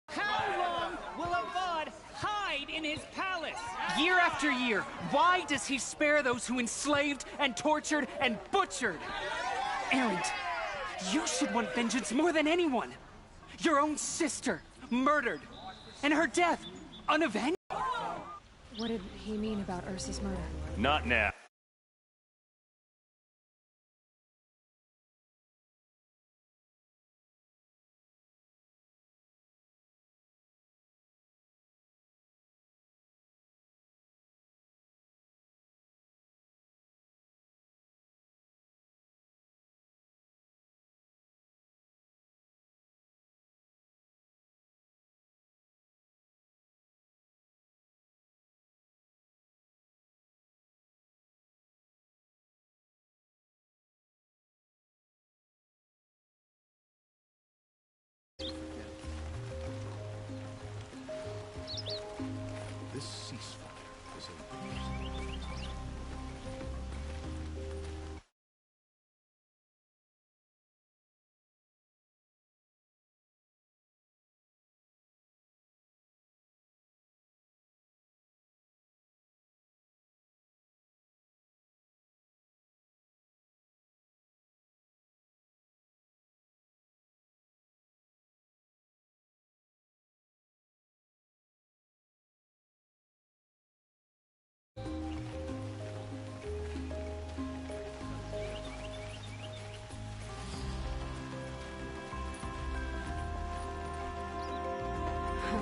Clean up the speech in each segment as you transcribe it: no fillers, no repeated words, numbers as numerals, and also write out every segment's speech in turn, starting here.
How long will Avad hide in his palace? Year after year, why does he spare those who enslaved and tortured and butchered? Erend, you should want vengeance more than anyone. Your own sister, murdered, and her death, unavenged. What did he mean about Ursa's murder? Not now. This ceasefire is a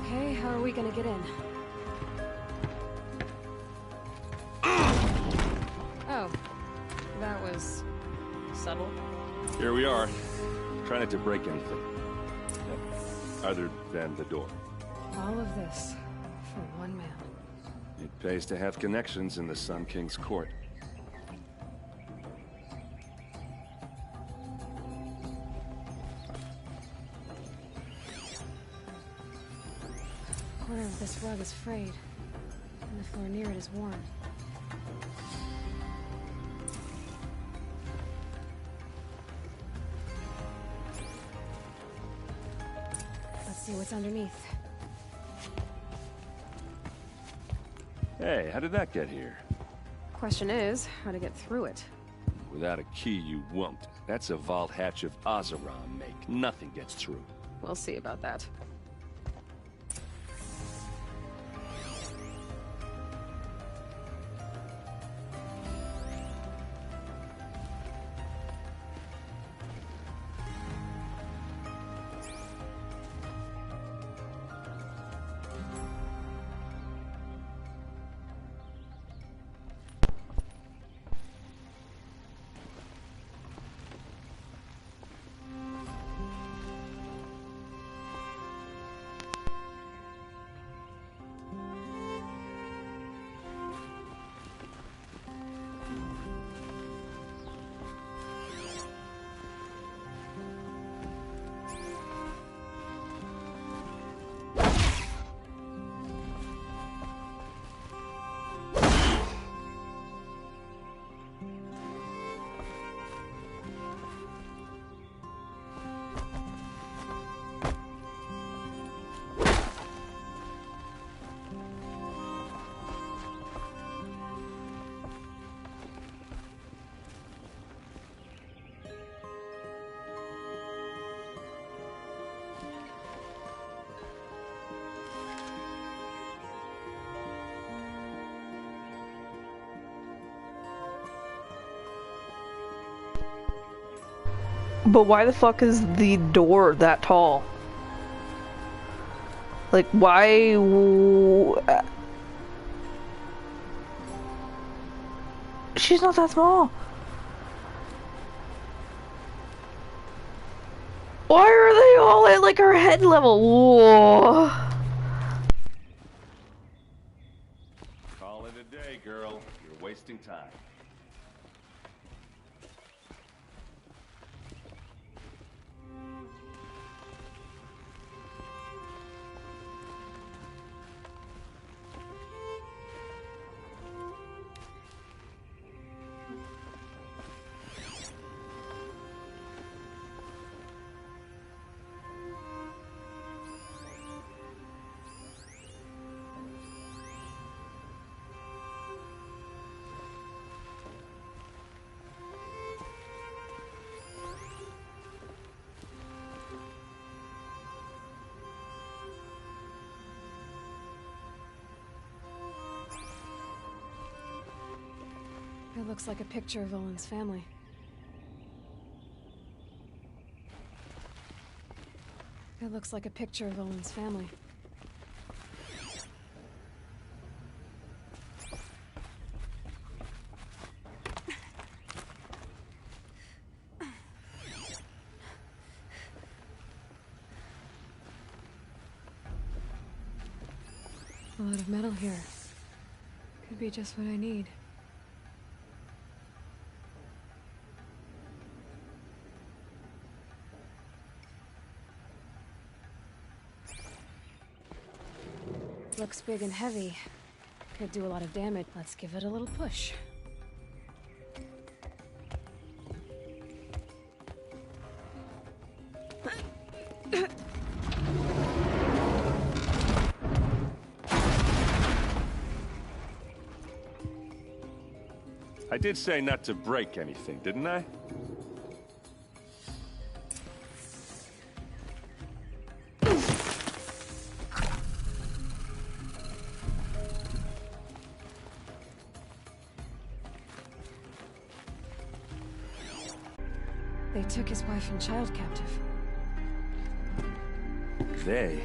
Okay, how are we gonna get in? Oh, that was subtle. Here we are. Try not to break anything. Other than the door. All of this for one man. It pays to have connections in the Sun King's court. A corner of this rug is frayed, and the floor near it is worn. Let's see what's underneath. Hey, how did that get here? Question is, how to get through it. Without a key, you won't. That's a vault hatch of Azeron make. Nothing gets through. We'll see about that. But why the fuck is the door that tall? Like, why? She's not that small. Why are they all at like her head level? Whoa. Call it a day, girl. You're wasting time. It looks like a picture of Olin's family. It looks like a picture of Olin's family. A lot of metal here. Could be just what I need. Looks big and heavy. Could do a lot of damage. Let's give it a little push. I did say not to break anything, didn't I? They took his wife and child captive. They?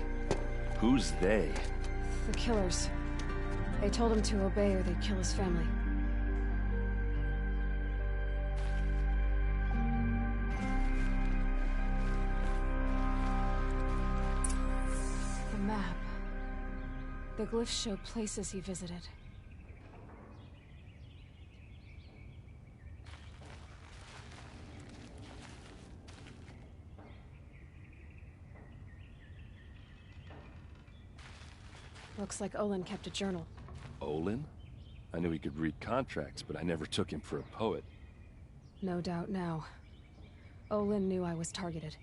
Who's they? The killers. They told him to obey or they'd kill his family. The map. The glyphs show places he visited. Looks like Olin kept a journal. Olin? I knew he could read contracts, but I never took him for a poet. No doubt now. Olin knew I was targeted.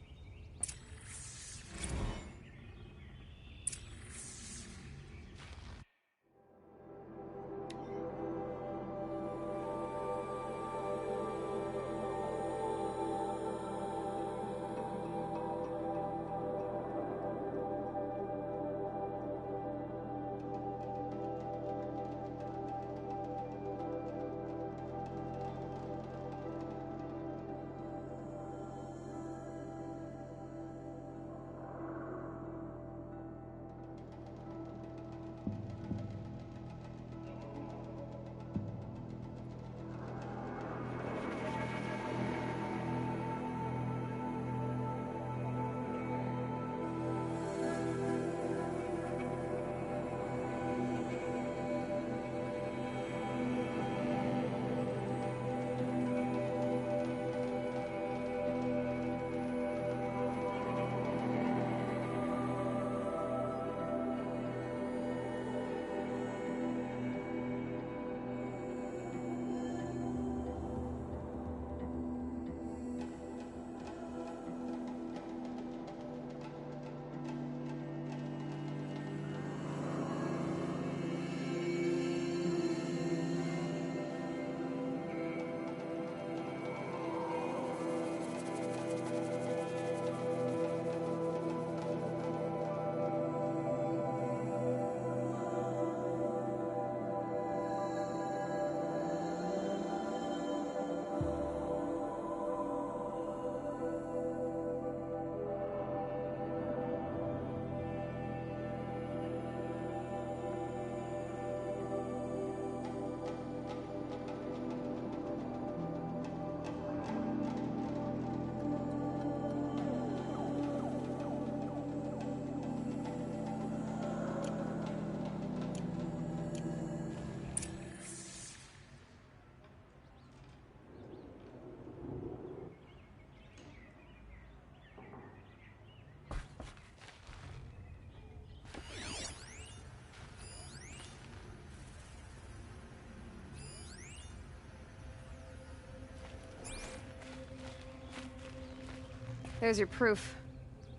There's your proof.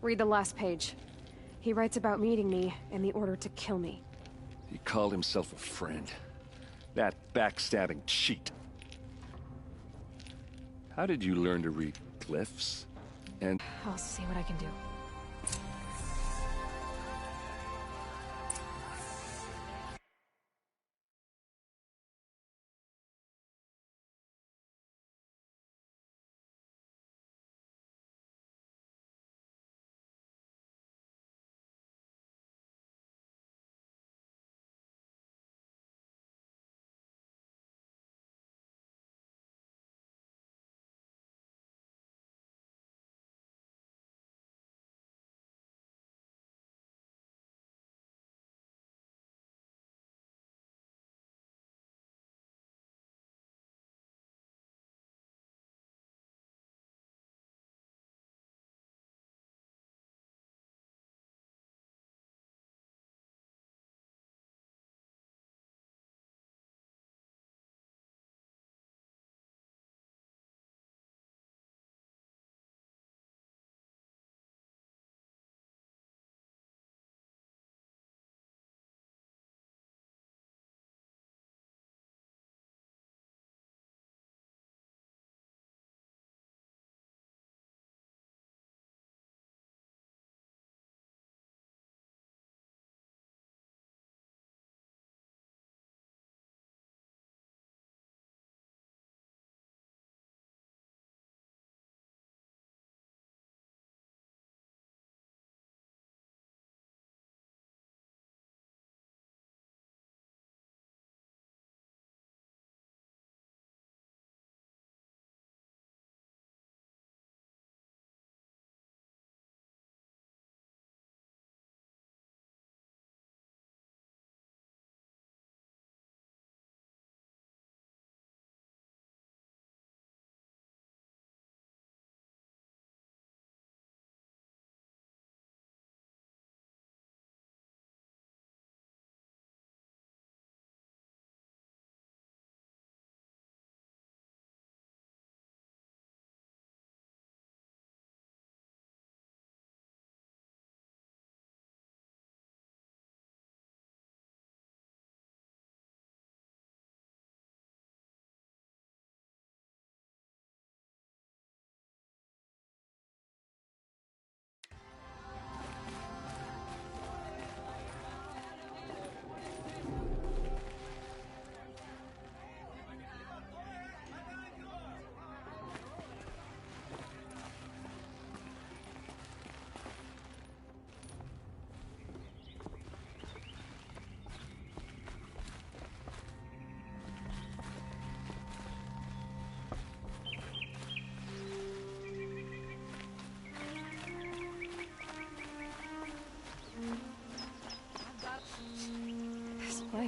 Read the last page. He writes about meeting me and the order to kill me. He called himself a friend. That backstabbing cheat. How did you learn to read glyphs? And I'll see what I can do.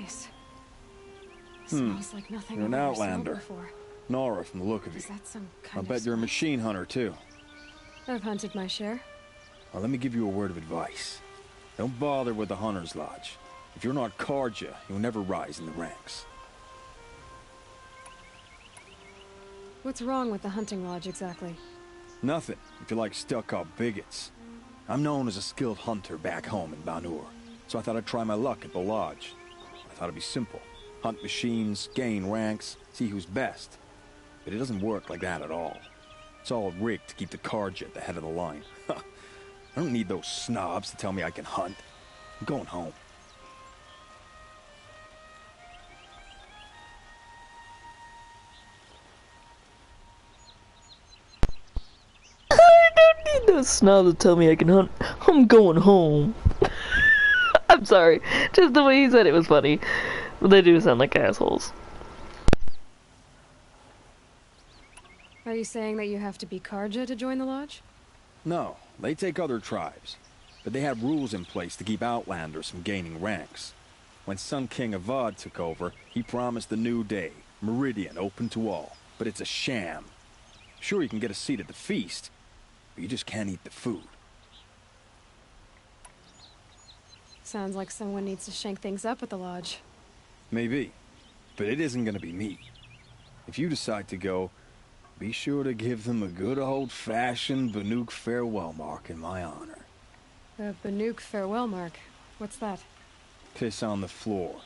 place. Smells like nothing You're an I've ever smelled outlander. before. Nora from the look of you. Is that some I kind of bet you're a machine hunter, too. I've hunted my share. Well, let me give you a word of advice. Don't bother with the Hunter's Lodge. If you're not Karja, you'll never rise in the ranks. What's wrong with the hunting lodge exactly? Nothing, if you like stuck-up bigots. I'm known as a skilled hunter back home in Banur, so I thought I'd try my luck at the lodge. I thought it'd be simple. Hunt machines, gain ranks, see who's best. But it doesn't work like that at all. It's all rigged to keep the Karja at the head of the line. I don't need those snobs to tell me I can hunt. I'm going home. Need those snobs to tell me I can hunt. I'm going home. I'm sorry. Just the way he said it was funny. But they do sound like assholes. Are you saying that you have to be Karja to join the lodge? No, they take other tribes. But they have rules in place to keep outlanders from gaining ranks. When Sun King Avad took over, he promised a new day, Meridian open to all. But it's a sham. Sure, you can get a seat at the feast, but you just can't eat the food. Sounds like someone needs to shank things up at the lodge. Maybe, but it isn't gonna be me. If you decide to go, be sure to give them a good old-fashioned Banuk farewell mark in my honor. A Banuk farewell mark. What's that? Piss on the floor.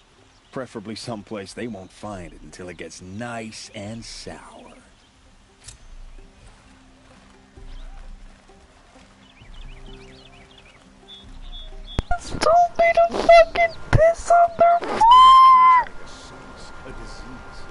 Preferably someplace they won't find it until it gets nice and sour. Told me to fucking piss on their floor! A disease.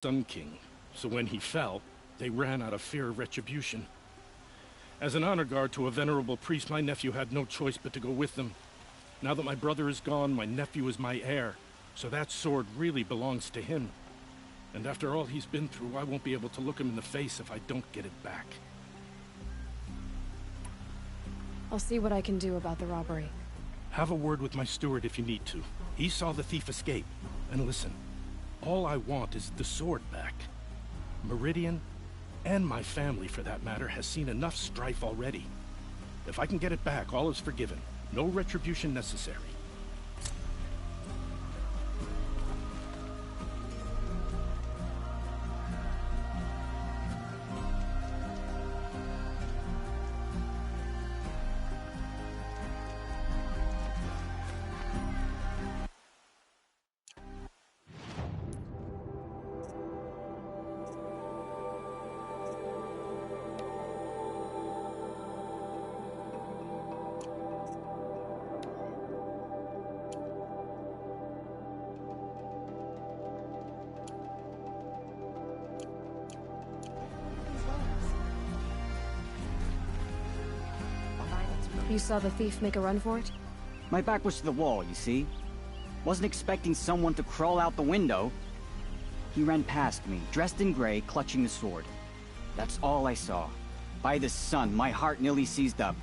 Sun King, so when he fell, they ran out of fear of retribution. As an honor guard to a venerable priest, my nephew had no choice but to go with them. Now that my brother is gone, my nephew is my heir, so that sword really belongs to him. And after all he's been through, I won't be able to look him in the face if I don't get it back. I'll see what I can do about the robbery. Have a word with my steward if you need to. He saw the thief escape. And listen, all I want is the sword back. Meridian, and my family for that matter, has seen enough strife already. If I can get it back, all is forgiven. No retribution necessary. You saw the thief make a run for it? My back was to the wall, you see? Wasn't expecting someone to crawl out the window. He ran past me, dressed in gray, clutching the sword. That's all I saw. By the sun, my heart nearly seized up.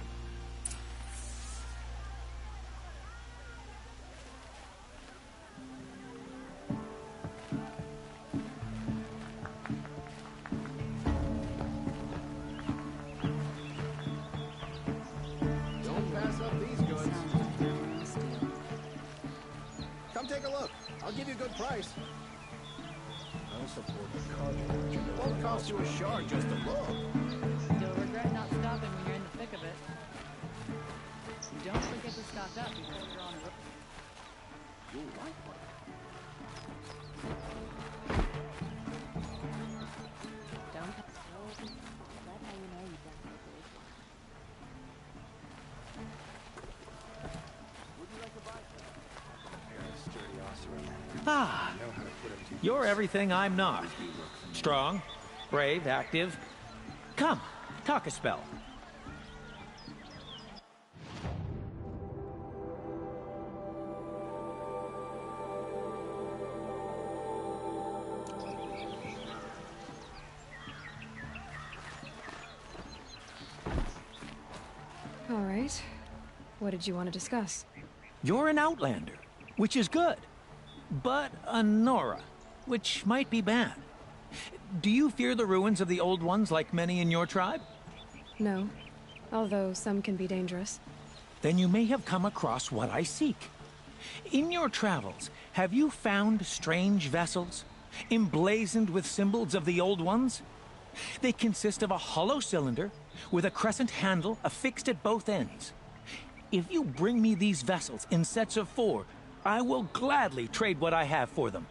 give you a good price. I'll support the contract. It won't cost you a shard just to look. You'll regret not stopping when you're in the thick of it. Don't forget to stock up before you're on the road. You'll like one. Don't. That's how you know you've done something. Ah, you're everything I'm not. Strong, brave, active. Come, talk a spell. All right. What did you want to discuss? You're an outlander, which is good. But a Nora, which might be bad. Do you fear the ruins of the old ones like many in your tribe? No. Although some can be dangerous. Then you may have come across what I seek. In your travels, have you found strange vessels, emblazoned with symbols of the old ones? They consist of a hollow cylinder with a crescent handle affixed at both ends. If you bring me these vessels in sets of 4, I will gladly trade what I have for them.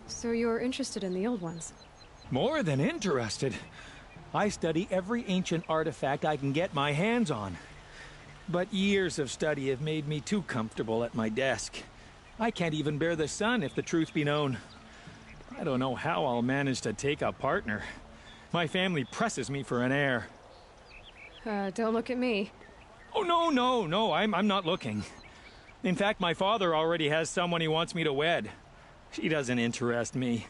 So you're interested in the old ones? More than interested. I study every ancient artifact I can get my hands on. But years of study have made me too comfortable at my desk. I can't even bear the sun, if the truth be known. I don't know how I'll manage to take a partner. My family presses me for an heir. Don't look at me. Oh, no, I'm not looking. In fact, my father already has someone he wants me to wed. She doesn't interest me.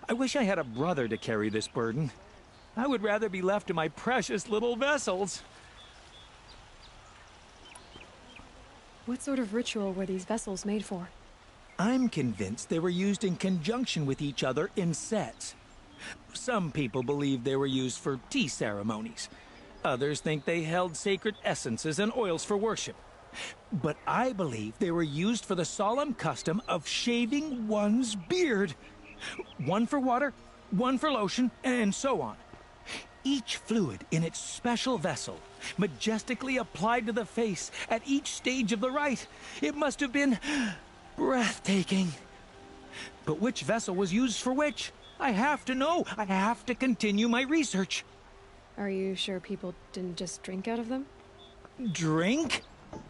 I wish I had a brother to carry this burden. I would rather be left to my precious little vessels. What sort of ritual were these vessels made for? I'm convinced they were used in conjunction with each other in sets. Some people believe they were used for tea ceremonies. Others think they held sacred essences and oils for worship. But I believe they were used for the solemn custom of shaving one's beard. One for water, one for lotion, and so on. Each fluid in its special vessel, majestically applied to the face at each stage of the rite. It must have been breathtaking. But which vessel was used for which? I have to know. I have to continue my research. Are you sure people didn't just drink out of them? Drink?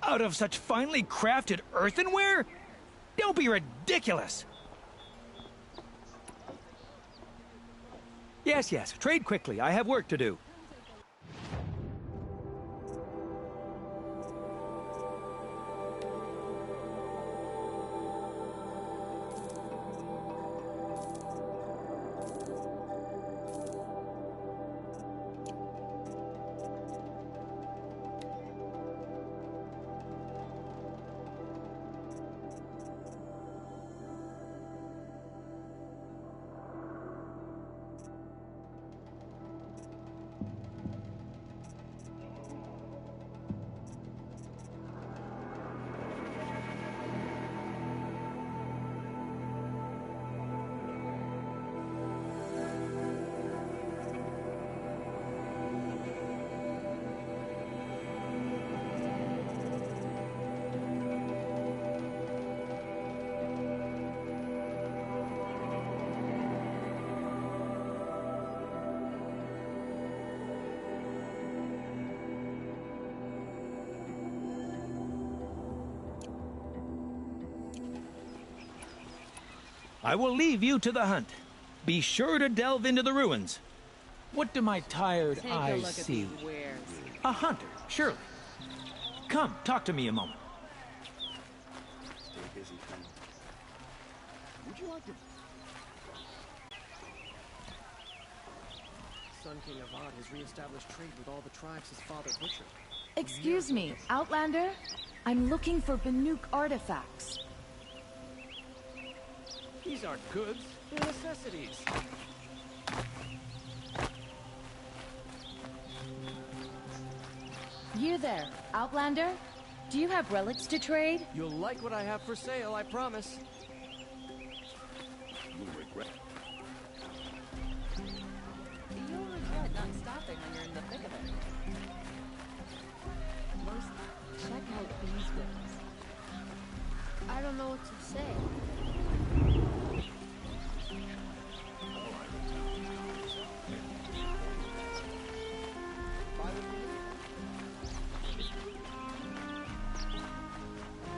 Out of such finely crafted earthenware? Don't be ridiculous! Yes, trade quickly. I have work to do. I will leave you to the hunt. Be sure to delve into the ruins. What do my tired eyes see? A hunter, surely. Come, talk to me a moment. Stay busy, friend. Would you like to... Sun King Avad has reestablished trade with all the tribes his father butchered. Excuse me, Outlander? I'm looking for Banuk artifacts. These aren't goods, they're necessities. You there, Outlander? Do you have relics to trade? You'll like what I have for sale, I promise. You'll regret. You'll regret not stopping when you're in the thick of it. Most, check out these rooms. I don't know what to say.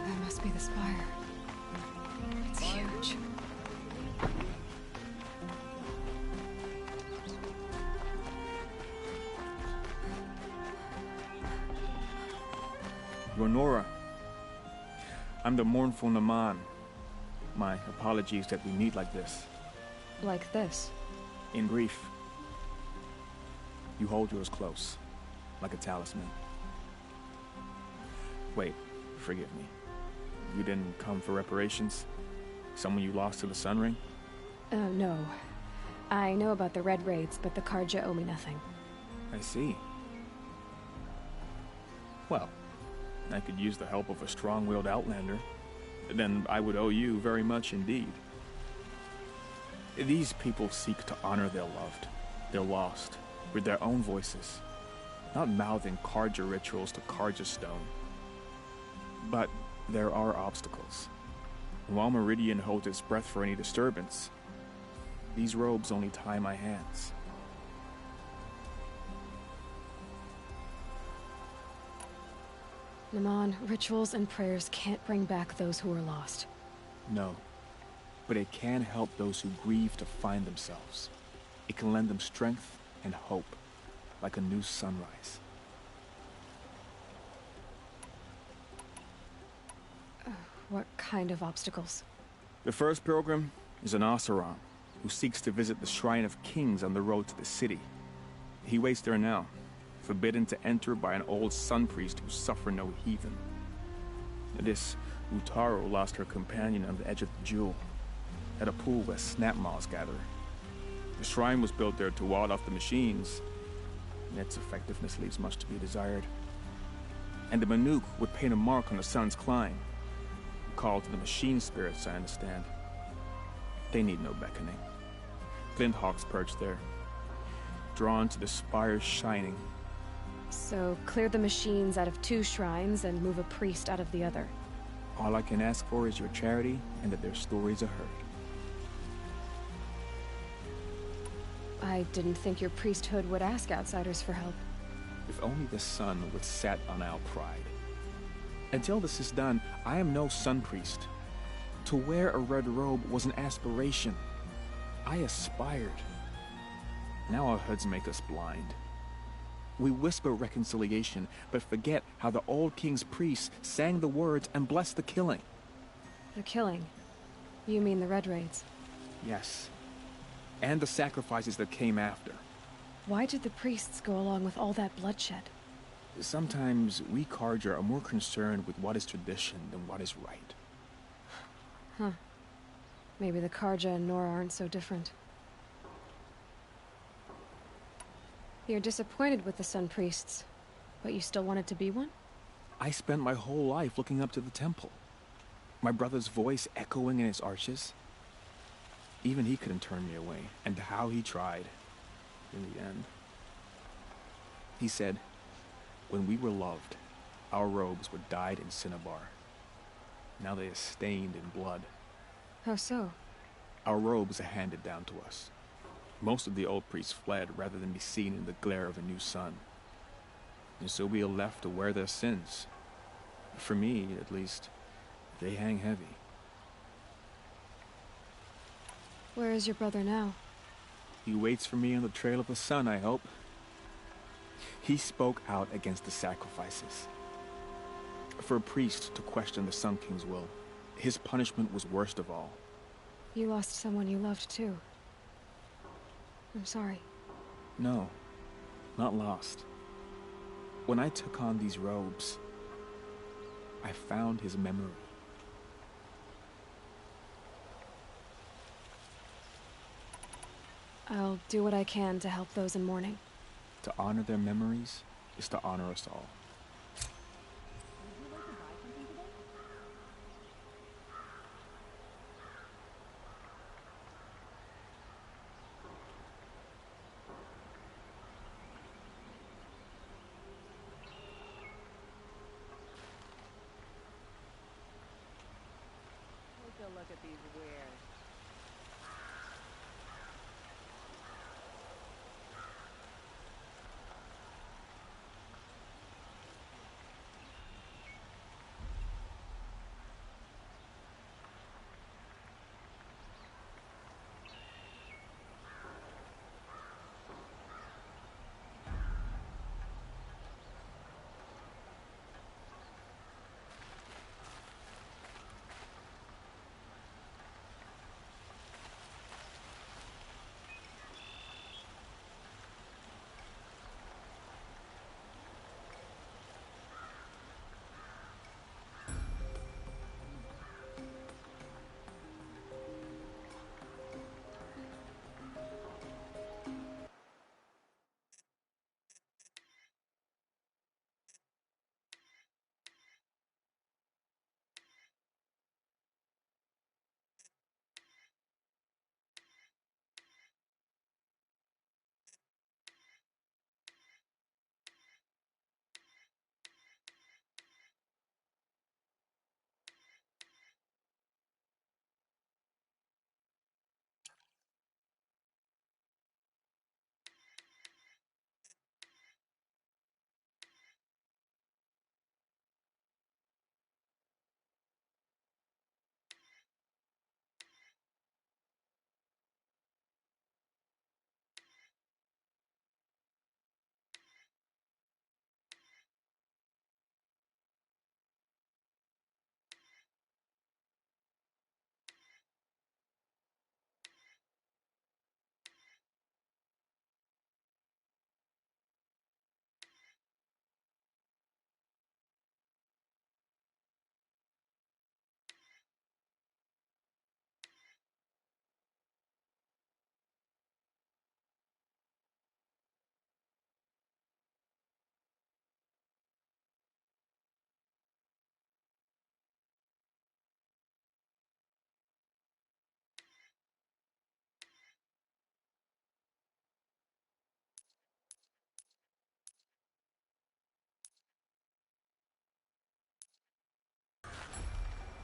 That must be the spire. It's huge. Renora, I'm the mournful Naman. My apologies that we meet like this. Like this. In grief. You hold yours close, like a talisman. Wait, forgive me. You didn't come for reparations? Someone you lost to the Sun Ring? No. I know about the Red Raids, but the Karja owe me nothing. I see. Well, I could use the help of a strong-willed outlander. Then I would owe you very much indeed. These people seek to honor their loved, their lost, with their own voices, not mouthing Karja rituals to Karja stone. But there are obstacles. While Meridian holds its breath for any disturbance, these robes only tie my hands. Naman, rituals and prayers can't bring back those who are lost. No, but it can help those who grieve to find themselves. It can lend them strength and hope, like a new sunrise. What kind of obstacles? The first pilgrim is an Oseram, who seeks to visit the Shrine of Kings on the road to the city. He waits there now, forbidden to enter by an old sun priest who suffer no heathen. This Utaro lost her companion on the edge of the jewel, at a pool where snap moths gather. The shrine was built there to ward off the machines, and its effectiveness leaves much to be desired. And the Manuk would paint a mark on the sun's climb, called to the machine spirits, I understand. They need no beckoning. Flint hawks perch there, drawn to the spire's shining. So, clear the machines out of 2 shrines and move a priest out of the other. All I can ask for is your charity and that their stories are heard. I didn't think your priesthood would ask outsiders for help. If only the sun would set on our pride. Until this is done, I am no sun priest. To wear a red robe was an aspiration. I aspired. Now our hoods make us blind. We whisper reconciliation, but forget how the old king's priests sang the words and blessed the killing. The killing? You mean the Red Raids? Yes. And the sacrifices that came after. Why did the priests go along with all that bloodshed? Sometimes we Karja are more concerned with what is tradition than what is right. Huh. Maybe the Karja and Nora aren't so different. You're disappointed with the Sun Priests, but you still wanted to be one? I spent my whole life looking up to the temple. My brother's voice echoing in its arches. Even he couldn't turn me away, and how he tried. In the end. He said, when we were loved, our robes were dyed in cinnabar. Now they are stained in blood. How so? Our robes are handed down to us. Most of the old priests fled rather than be seen in the glare of a new sun. And so we are left to wear their sins. For me, at least, they hang heavy. Where is your brother now? He waits for me on the trail of the sun, I hope. He spoke out against the sacrifices. For a priest to question the Sun King's will, his punishment was worst of all. You lost someone you loved too. I'm sorry. No, not lost. When I took on these robes, I found his memory. I'll do what I can to help those in mourning. To honor their memories is to honor us all. Would you like to buy a look at these wares.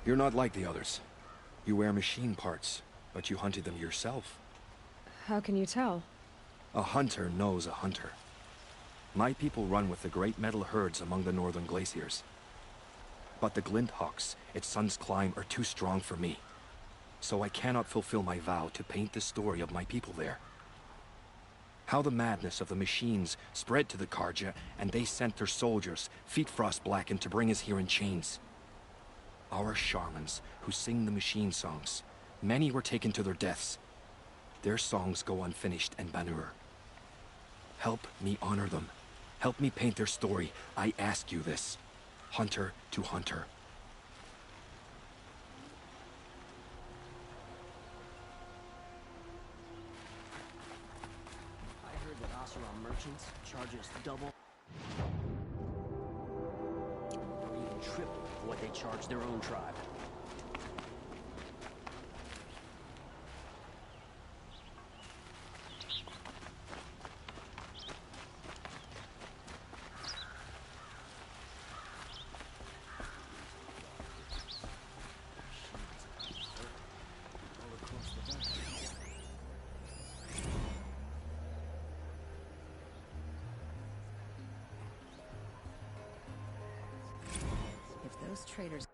You're not like the others. You wear machine parts, but you hunted them yourself. How can you tell? A hunter knows a hunter. My people run with the great metal herds among the northern glaciers. But the glint hawks its sons climb are too strong for me. So I cannot fulfill my vow to paint the story of my people there. How the madness of the machines spread to the Karja, and they sent their soldiers, feet frost blackened, to bring us here in chains. Our Sharlans, who sing the machine songs, many were taken to their deaths. Their songs go unfinished in Banur. Help me honor them. Help me paint their story. I ask you this. Hunter to hunter. I heard that Oseram merchants charge us double or even triple what they charge their own tribe. If those traders...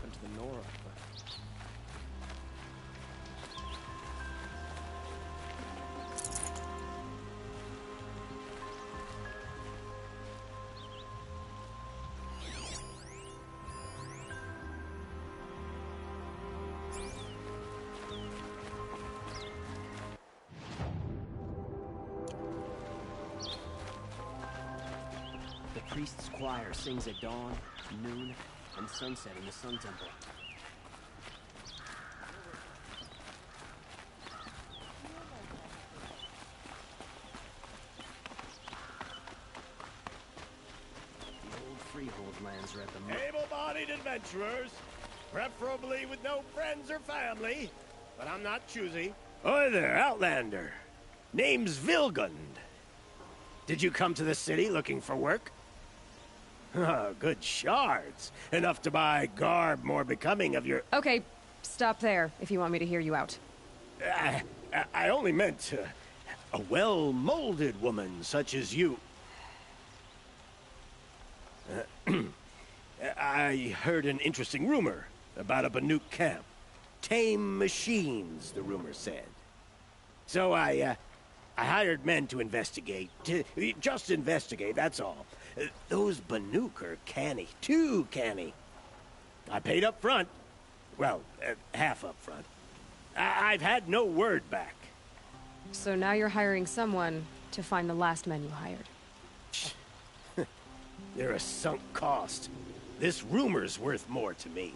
happened to the Nora, but... The priest's choir sings at dawn, noon, and sunset in the Sun Temple. The old freehold lands are at the... Able-bodied adventurers, preferably with no friends or family, but I'm not choosy. Oi there, Outlander. Name's Vilgund. Did you come to the city looking for work? Oh, good shards. Enough to buy garb more becoming of your... Okay, stop there if you want me to hear you out. I only meant a well-molded woman such as you. I heard an interesting rumor about a Banuk camp. Tame machines, the rumor said. So I hired men to investigate. Just investigate, that's all. Those Banuk are canny. Too canny. I paid up front. Well, half up front. I've had no word back. So now you're hiring someone to find the last men you hired. They're a sunk cost. This rumor's worth more to me.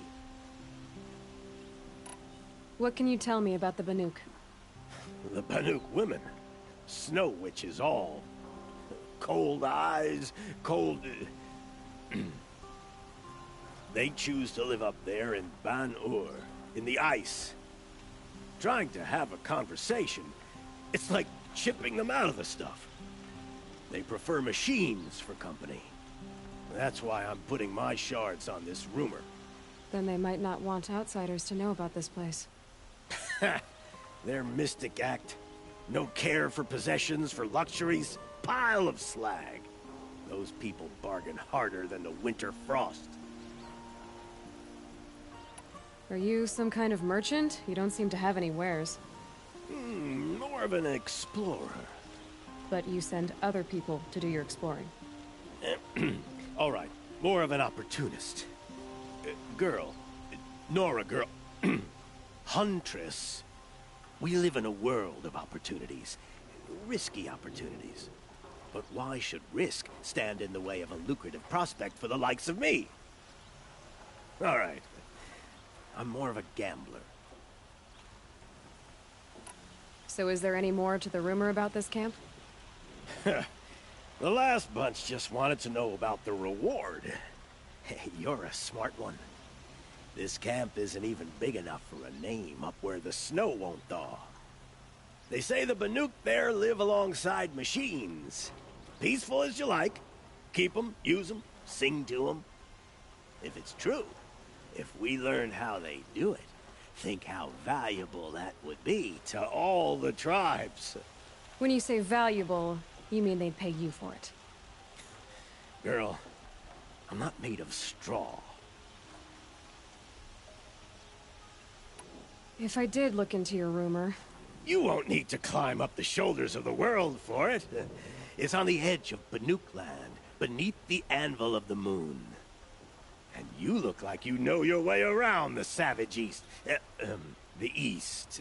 What can you tell me about the Banuk? The Banuk women. Snow witches all. Cold eyes, cold... They choose to live up there in Ban-Ur, in the ice. Trying to have a conversation, it's like chipping them out of the stuff. They prefer machines for company. That's why I'm putting my shards on this rumor. Then they might not want outsiders to know about this place. Their mystic act. No care for possessions, for luxuries. Pile of slag. Those people bargain harder than the winter frost. Are you some kind of merchant? You don't seem to have any wares. More of an explorer. But you send other people to do your exploring. All right, more of an opportunist. Girl. Nora girl. Huntress. We live in a world of opportunities. Risky opportunities. But why should risk stand in the way of a lucrative prospect for the likes of me? All right. I'm more of a gambler. So is there any more to the rumor about this camp? The last bunch just wanted to know about the reward. Hey, you're a smart one. This camp isn't even big enough for a name up where the snow won't thaw. They say the Banuk there live alongside machines. Peaceful as you like. Keep them, use them, sing to them. If it's true, if we learn how they do it, think how valuable that would be to all the tribes. When you say valuable, you mean they'd pay you for it. Girl, I'm not made of straw. If I did look into your rumor... You won't need to climb up the shoulders of the world for it. It's on the edge of Banuk land, beneath the anvil of the moon. And you look like you know your way around the savage east. The east.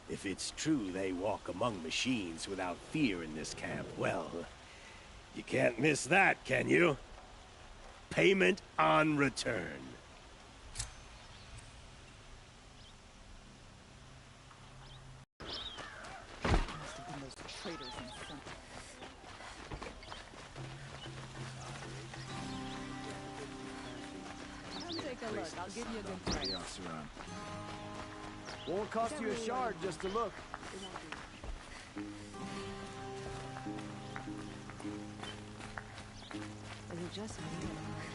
If it's true they walk among machines without fear in this camp, well, you can't miss that, can you? Payment on return. I'll give you a good price. Won't cost you a shard just to look. Is it just me?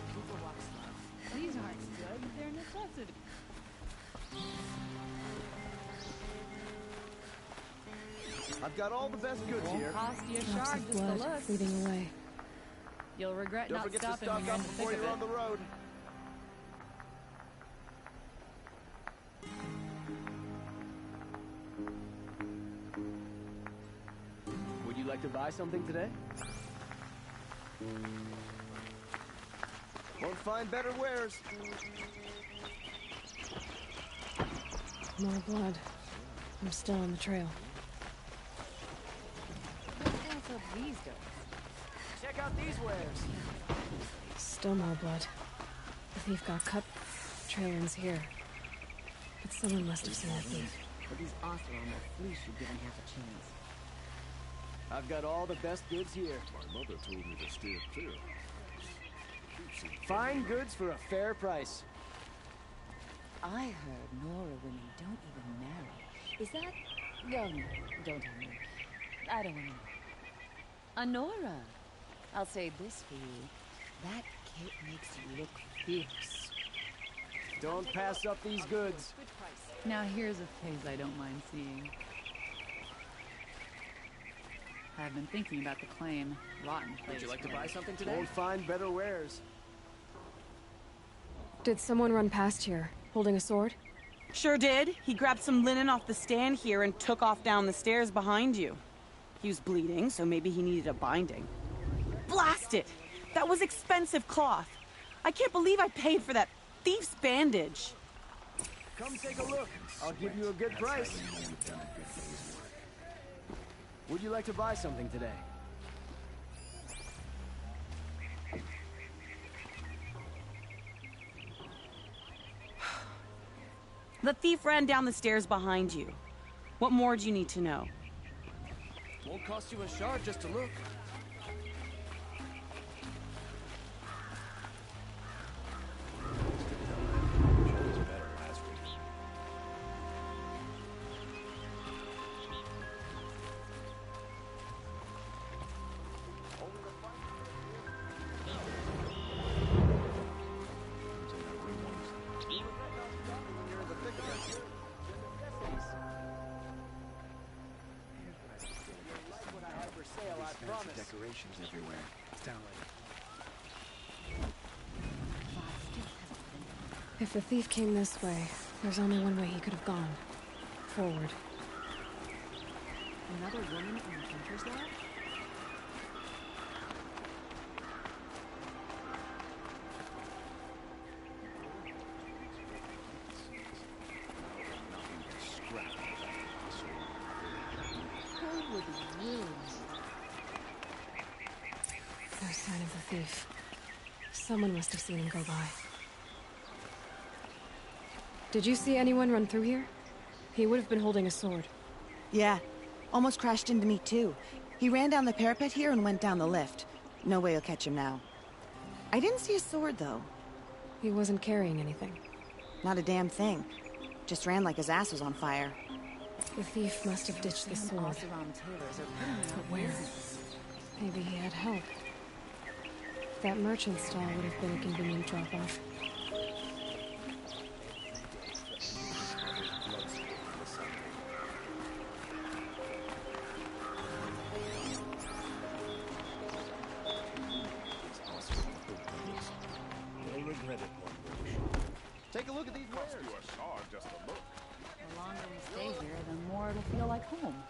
People walk slow. These aren't good. They're necessity. I've got all the best goods Won't here. cost you a Drops shard of just to blood look. bleeding away. You'll regret Don't not forget to stopping stock when you're up in the thick before of you're it. on the road. like to buy something today? Won't find better wares. More blood. I'm still on the trail. What else up these guys? Check out these wares. Still more blood. The thief got cut. Trail ends here. But someone must have seen the thief. But these Oseram will fleece you given half a chance. I've got all the best goods here. My mother told me to steer clear. Fine goods for a fair price. I heard Nora women don't even marry. Is that... Well, no, don't tell me. I don't want to know. Nora, I'll say this for you. That cape makes you look fierce. Don't pass up these goods. Now here's a face I don't mind seeing. I've been thinking about the claim. Rotten place. Would you like to buy something today? Won't find better wares. Did someone run past here, holding a sword? Sure did. He grabbed some linen off the stand here and took off down the stairs behind you. He was bleeding, so maybe he needed a binding. Blast it! That was expensive cloth. I can't believe I paid for that thief's bandage. Come take a look. I'll give you a good price. Would you like to buy something today? The thief ran down the stairs behind you. What more do you need to know? Won't cost you a shard just to look. Decorations everywhere. It's down If the thief came this way, there's only one way he could have gone. Forward. Another woman in the Hunter's Lab? Who would ruin? No sign of the thief. Someone must have seen him go by. Did you see anyone run through here? He would have been holding a sword. Yeah. Almost crashed into me, too. He ran down the parapet here and went down the lift. No way you'll catch him now. I didn't see a sword, though. He wasn't carrying anything. Not a damn thing. Just ran like his ass was on fire. The thief must have ditched the sword. But where? Maybe he had help. That merchant stall would have been a convenient drop-off. You'll regret it one day. Take a look at these wares. The longer we stay here, the more it'll feel like home.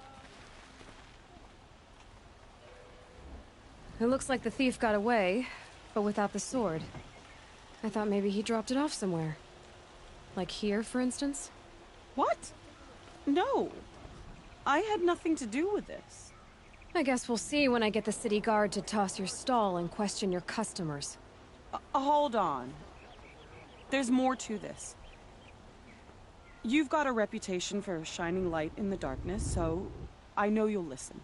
It looks like the thief got away, but without the sword. I thought maybe he dropped it off somewhere. Like here, for instance? What? No. I had nothing to do with this. I guess we'll see when I get the city guard to toss your stall and question your customers. Hold on. There's more to this. You've got a reputation for shining light in the darkness, so I know you'll listen.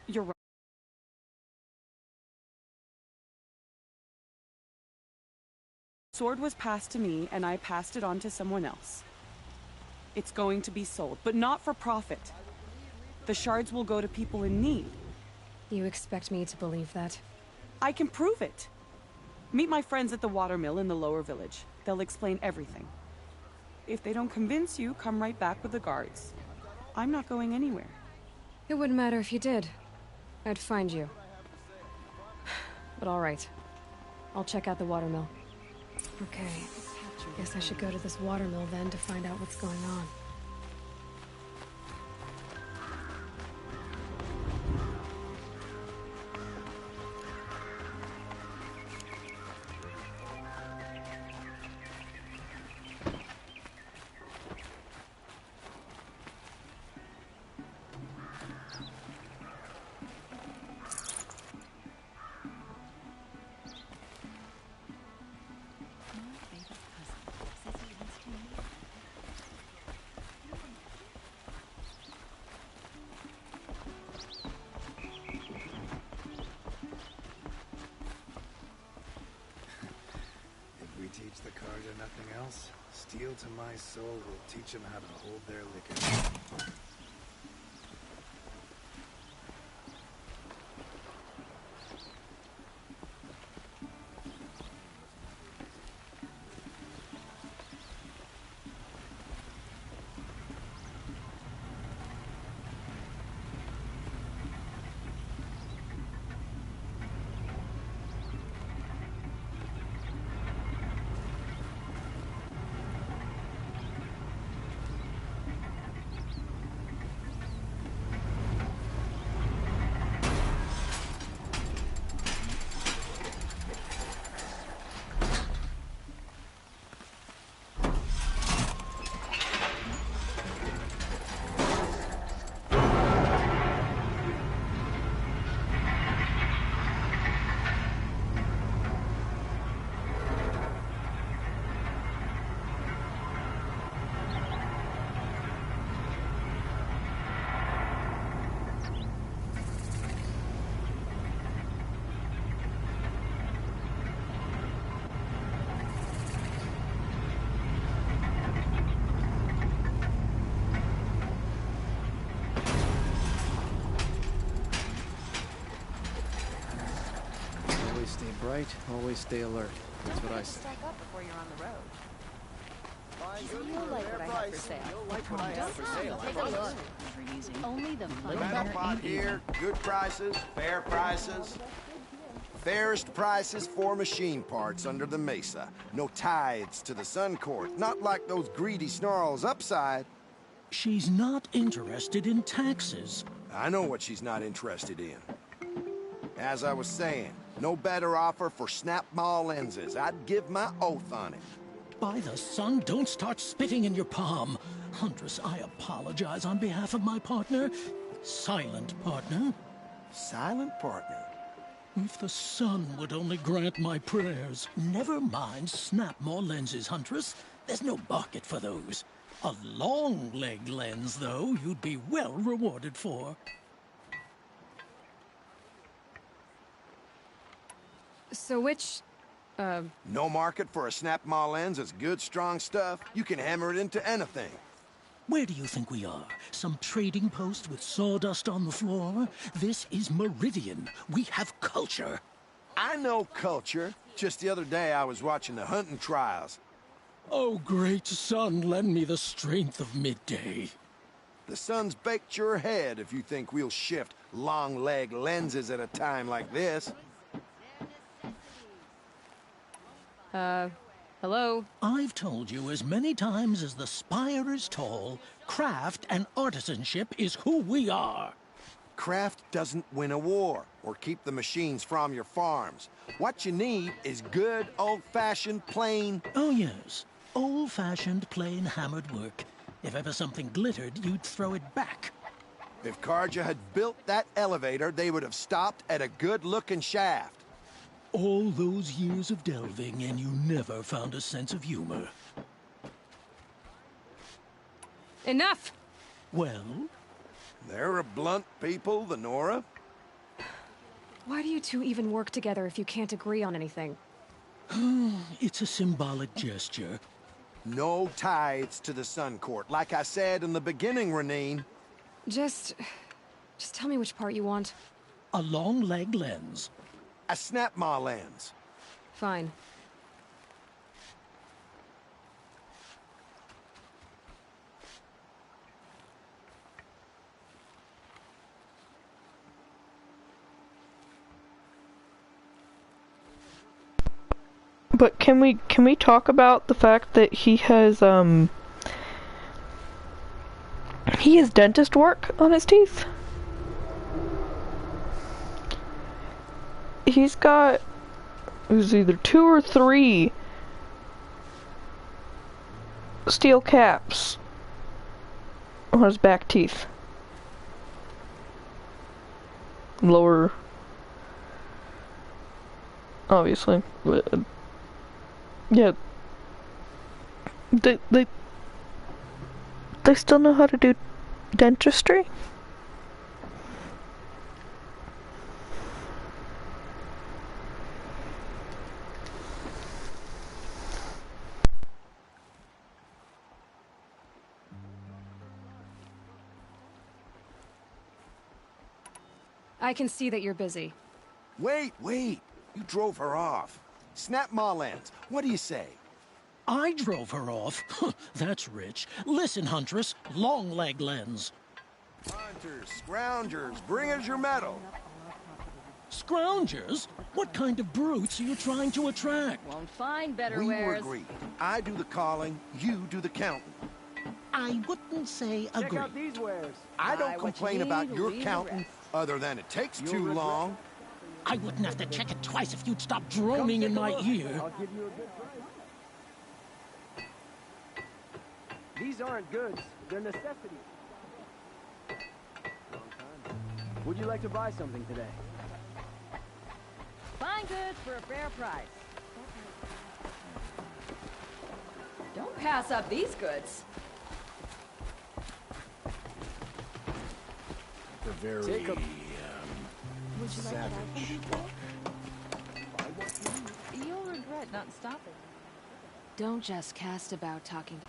You're right. Sword was passed to me, and I passed it on to someone else. It's going to be sold, but not for profit. The shards will go to people in need. You expect me to believe that? I can prove it. Meet my friends at the watermill in the lower village. They'll explain everything. If they don't convince you, come right back with the guards. I'm not going anywhere. It wouldn't matter if you did. I'd find you. But all right. I'll check out the watermill. Okay. Guess I should go to this watermill then to find out what's going on. Steel to my soul will teach them how to hold their liquor. Always stay bright, always stay alert. That's what I say. Stack up before you're on the road. You'll like what I have for sale. Take a look. Only the Metal pot here, good prices, fair prices. Fairest prices for machine parts under the mesa. No tithes to the Sun Court, not like those greedy snarls upside. She's not interested in taxes. I know what she's not interested in. As I was saying, no better offer for snap maw lenses. I'd give my oath on it. By the sun, don't start spitting in your palm. Huntress, I apologize on behalf of my partner. Silent partner. Silent partner? If the sun would only grant my prayers. Never mind snap maw lenses, Huntress. There's no market for those. A long leg lens, though, you'd be well rewarded for. So which, No market for a snap maw lens is good, strong stuff. You can hammer it into anything. Where do you think we are? Some trading post with sawdust on the floor? This is Meridian. We have culture. I know culture. Just the other day I was watching the hunting trials. Oh, great sun, lend me the strength of midday. The sun's baked your head if you think we'll shift long leg lenses at a time like this. Hello? I've told you as many times as the spire is tall, craft and artisanship is who we are. Craft doesn't win a war or keep the machines from your farms. What you need is good, old-fashioned, plain... Oh, yes. Old-fashioned, plain hammered work. If ever something glittered, you'd throw it back. If Karja had built that elevator, they would have stopped at a good-looking shaft. All those years of delving, and you never found a sense of humor. Enough! Well? They're a blunt people, the Nora. Why do you two even work together if you can't agree on anything? It's a symbolic gesture. No tithes to the Sun Court. Like I said in the beginning, Renine. Just tell me which part you want. A long leg lens. A snap maw lens. Fine. But can we talk about the fact that he has dentist work on his teeth? He's got, it was either 2 or 3 steel caps on his back teeth. Lower, obviously, but yeah, they still know how to do dentistry? I can see that you're busy. Wait, wait. You drove her off. Snap Mullins, what do you say? I drove her off? That's rich. Listen, Huntress, long leg lens. Hunters, scroungers, bring us your medal. Scroungers? What kind of brutes are you trying to attract? Won't find better We were wares. agreed. I do the calling, you do the counting. I wouldn't say agree. Check out these wares. I Buy don't what complain you about need, your leave the counting, rest. other than it takes too long. I wouldn't have to check it twice if you'd stop droning in my ear. I'll give you a good price. These aren't goods, they're necessities. Would you like to buy something today? Fine goods for a fair price. Don't pass up these goods. The very, Would you like savage look. You'll regret not stopping. Don't just cast about talking.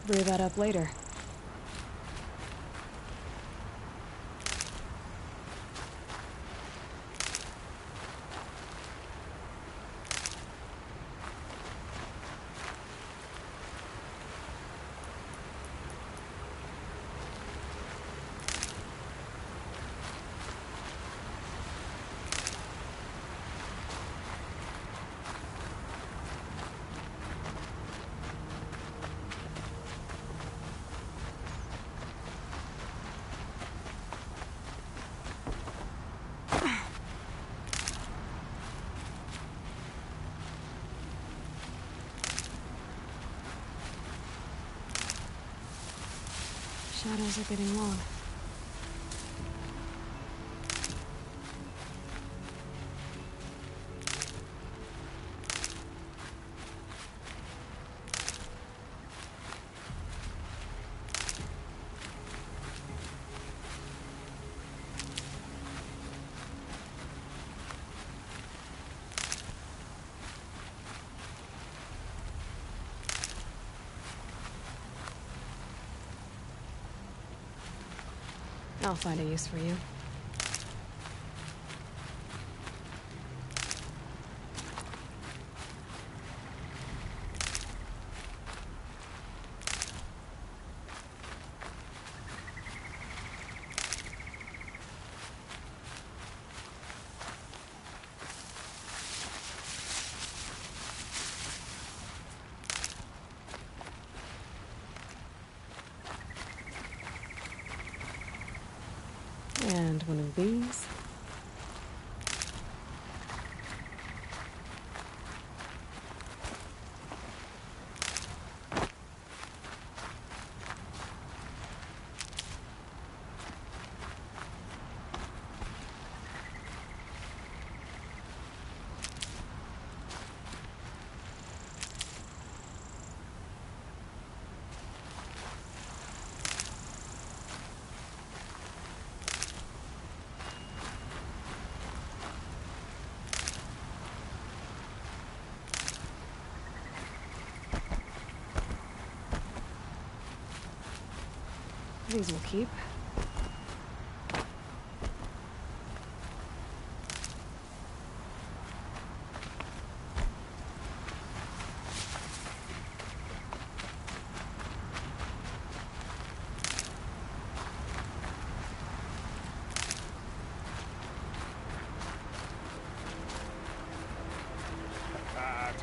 Brew that up later. Shadows are getting long. I'll find a use for you. And one of these. These will keep.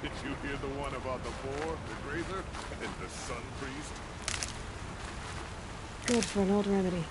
Did you hear the one about the boar, the grazer, and the sun priest? Good for an old remedy.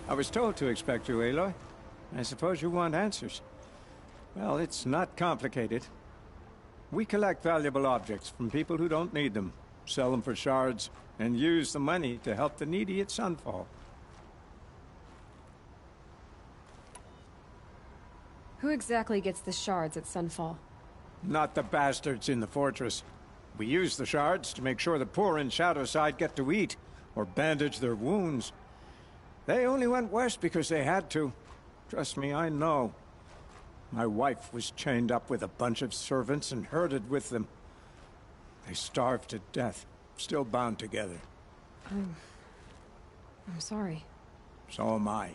I was told to expect you, Aloy. I suppose you want answers. Well, it's not complicated. We collect valuable objects from people who don't need them. sell them for shards, and use the money to help the needy at Sunfall. Who exactly gets the shards at Sunfall? Not the bastards in the fortress. We use the shards to make sure the poor in Shadowside get to eat, or bandage their wounds. They only went west because they had to. Trust me, I know. My wife was chained up with a bunch of servants and herded with them. They starved to death, still bound together. I'm sorry. So am I.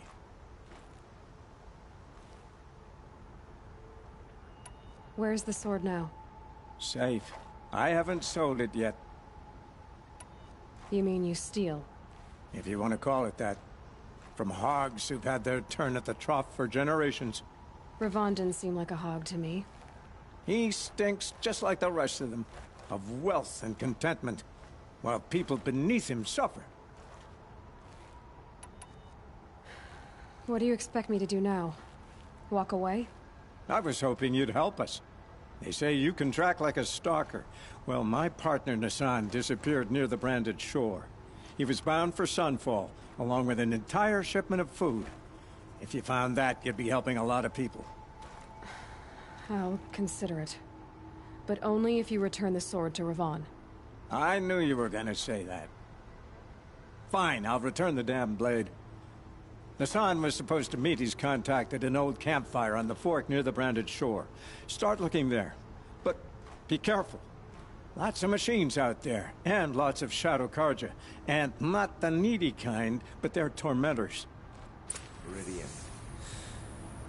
Where's the sword now? Safe. I haven't sold it yet. You mean you steal? If you want to call it that. From hogs who've had their turn at the trough for generations. Ravon didn't seem like a hog to me. He stinks just like the rest of them. Of wealth and contentment. While people beneath him suffer. What do you expect me to do now? Walk away? I was hoping you'd help us. They say you can track like a stalker. Well, my partner Nassan disappeared near the branded shore. He was bound for Sunfall, along with an entire shipment of food. If you found that, you'd be helping a lot of people. I'll consider it. But only if you return the sword to Ravon. I knew you were gonna say that. Fine, I'll return the damn blade. Nassan was supposed to meet his contact at an old campfire on the fork near the branded shore. Start looking there. But be careful. Lots of machines out there, and lots of Shadow Karja. And not the needy kind, but they're tormentors. Brilliant.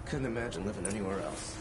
Couldn't imagine living anywhere else.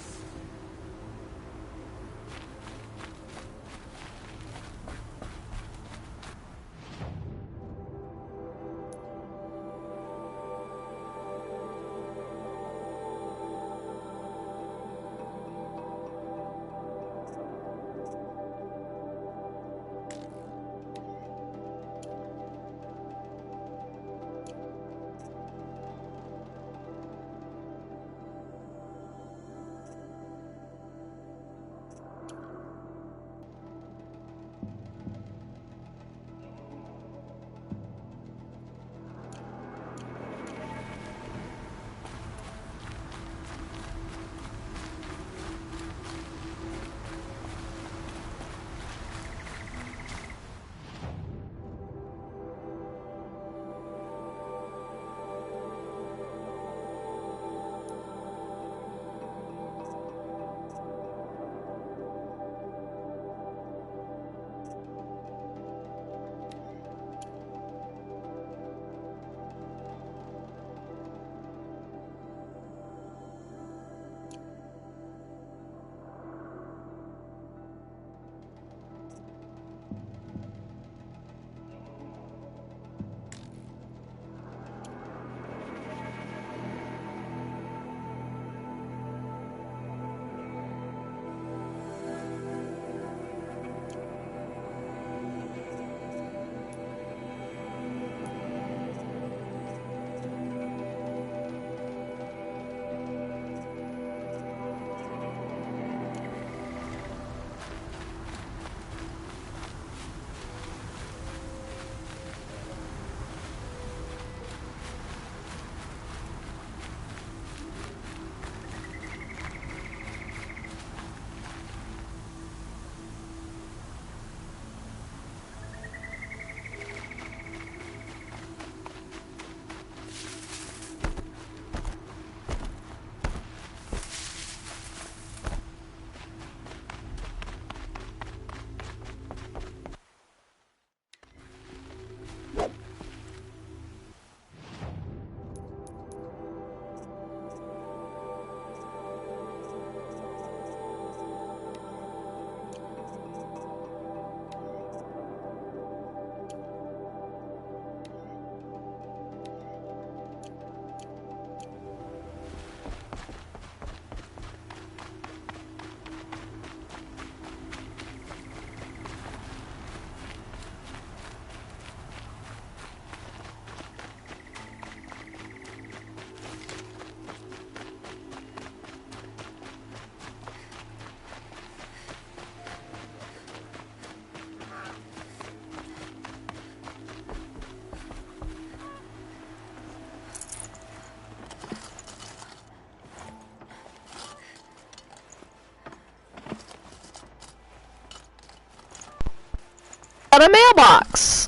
a mailbox.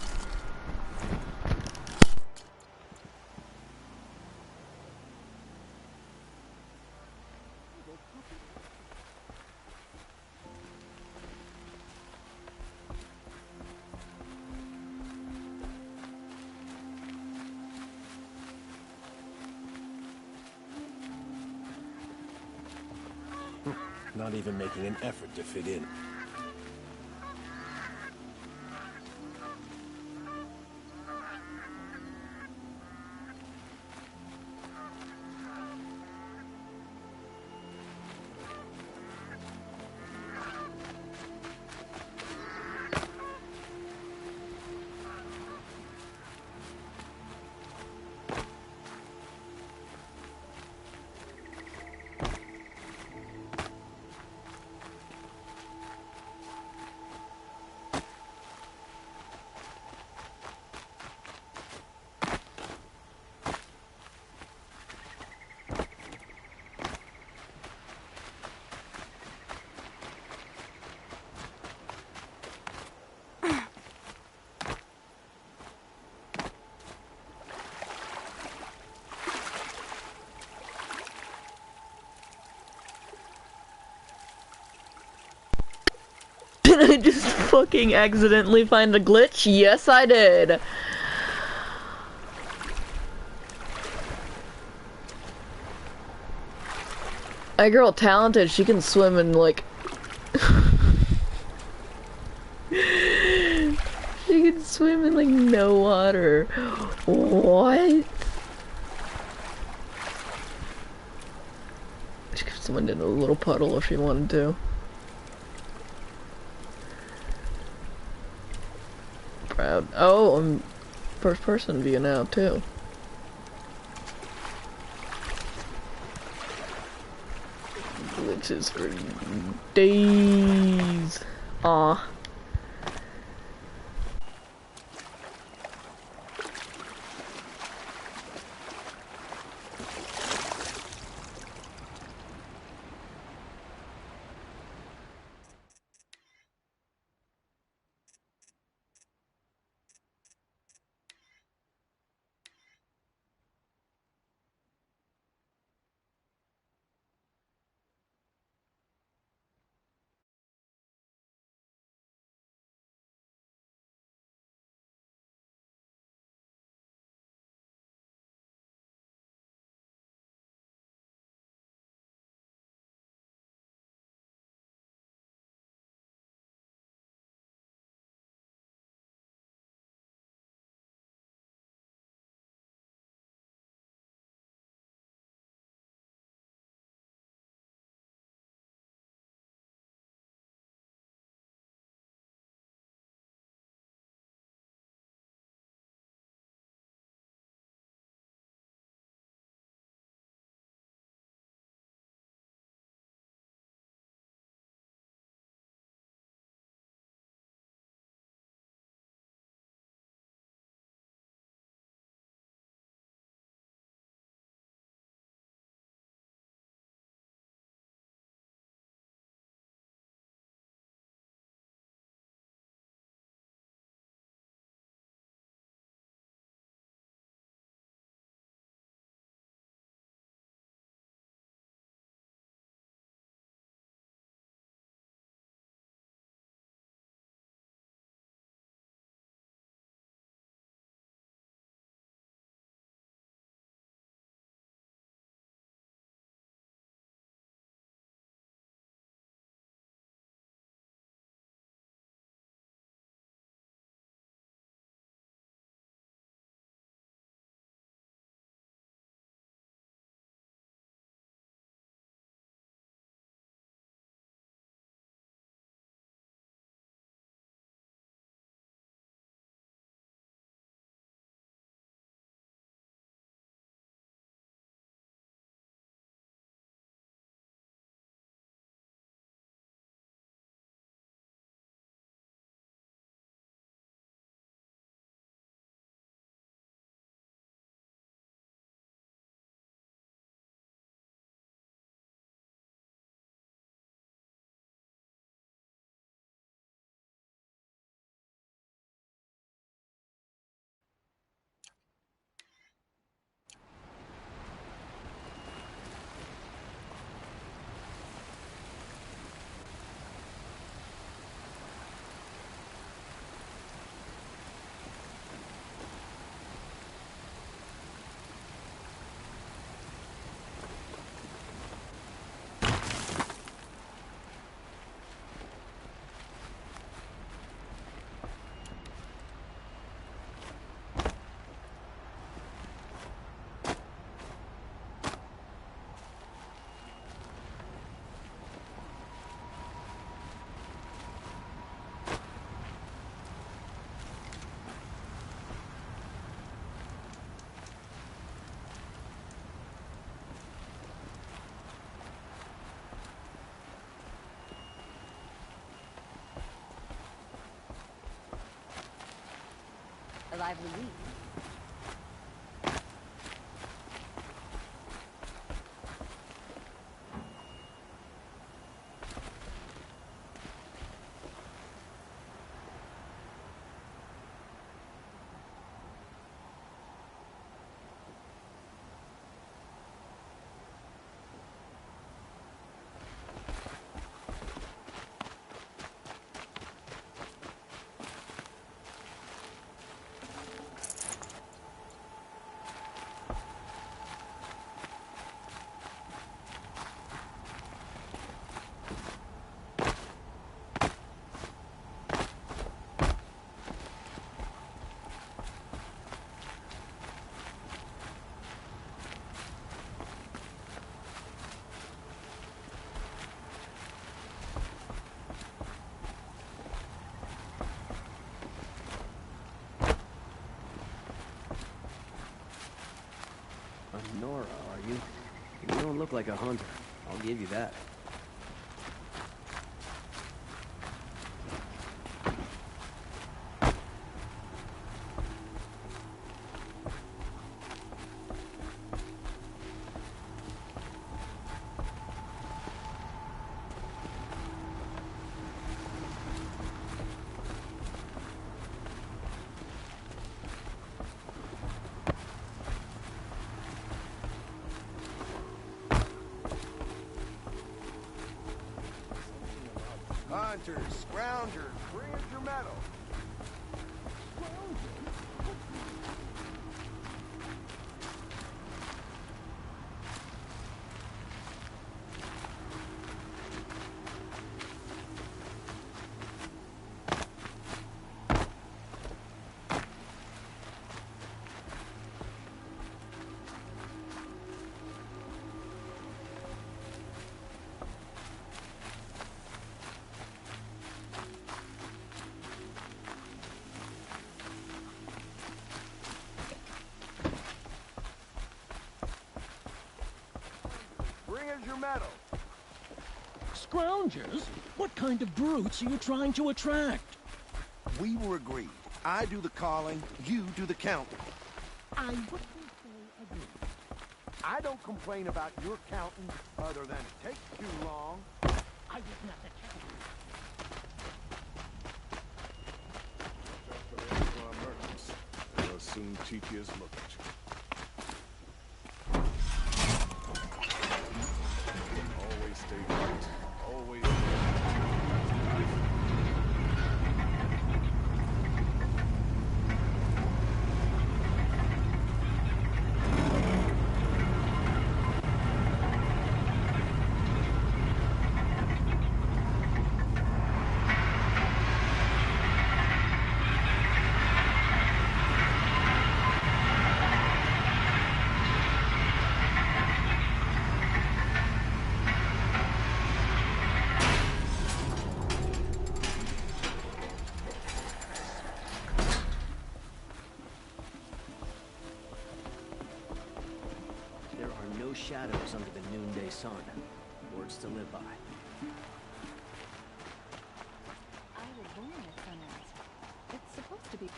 Not even making an effort to fit in. Did I just fucking accidentally find a glitch? Yes, I did. That girl talented, she can swim in like... she can swim in like no water. What? She could swim in a little puddle if she wanted to. Proud. Oh, I'm first person view now too. Glitches for days. Aw. A lively week. Nora, are you? You don't look like a hunter. I'll give you that. Hunters, scroungers, bring us your metal. Bring us your metal. Scroungers? What kind of brutes are you trying to attract? We were agreed. I do the calling, you do the counting. I wouldn't say agree. I don't complain about your counting, other than it takes too long. I was not the captain. They'll soon teach you as look at you. Always stay right. Always. There are no shadows under the noonday sun. Words to live by. I was born at sunrise. It's supposed to be.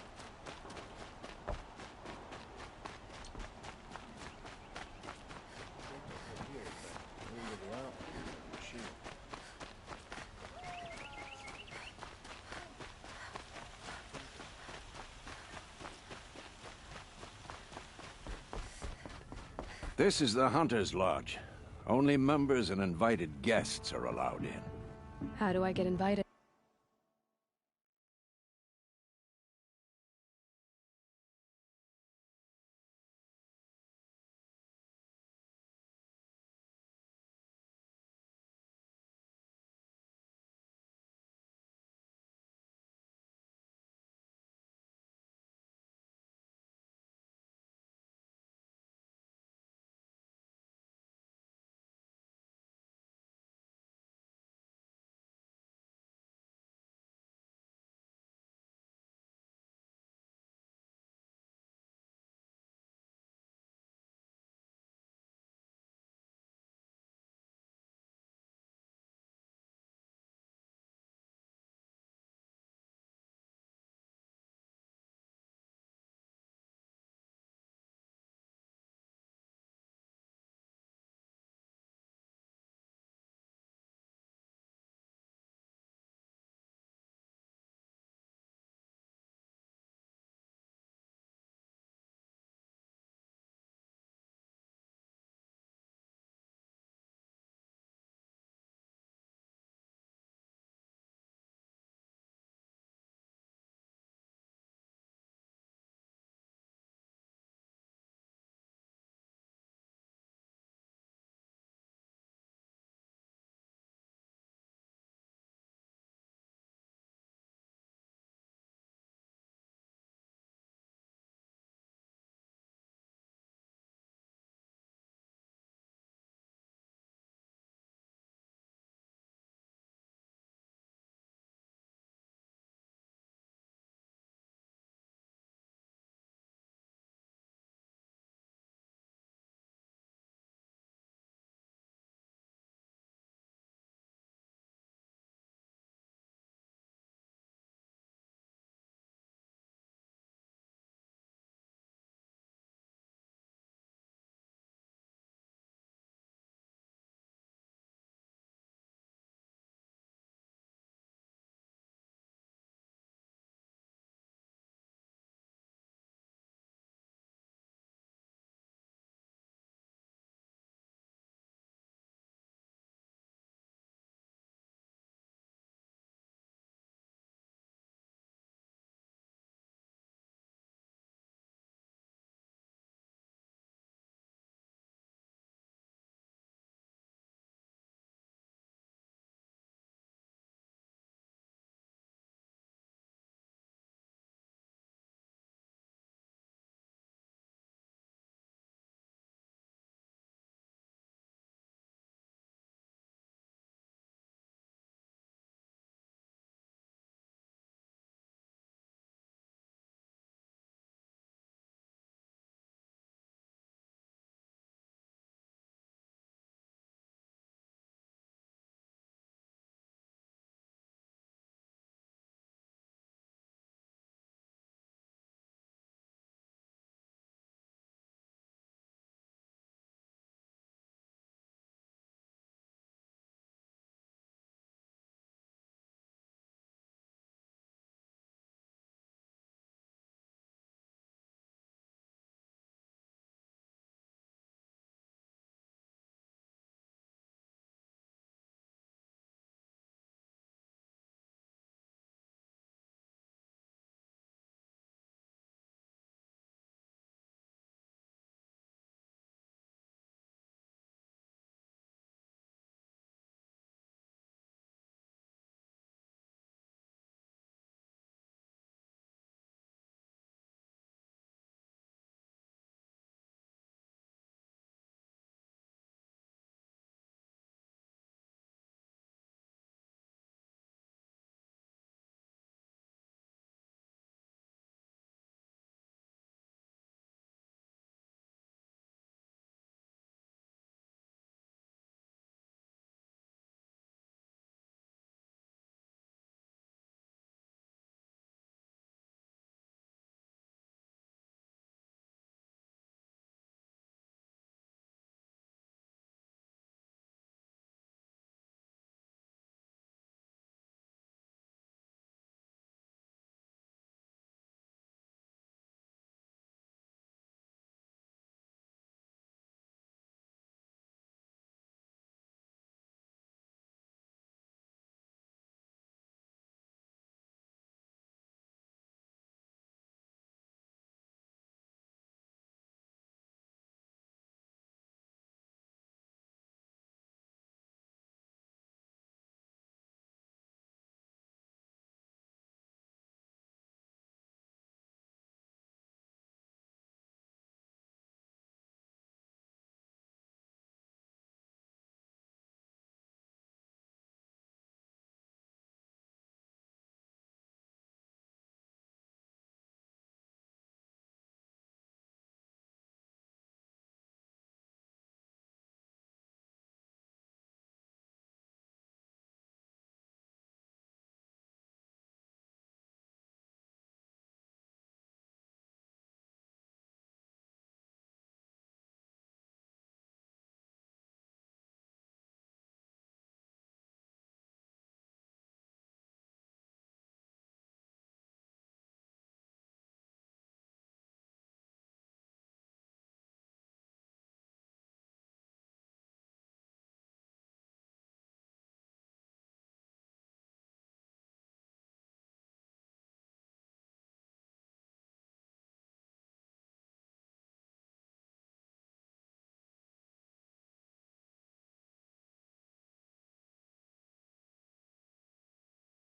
This is the Hunter's Lodge. Only members and invited guests are allowed in. How do I get invited?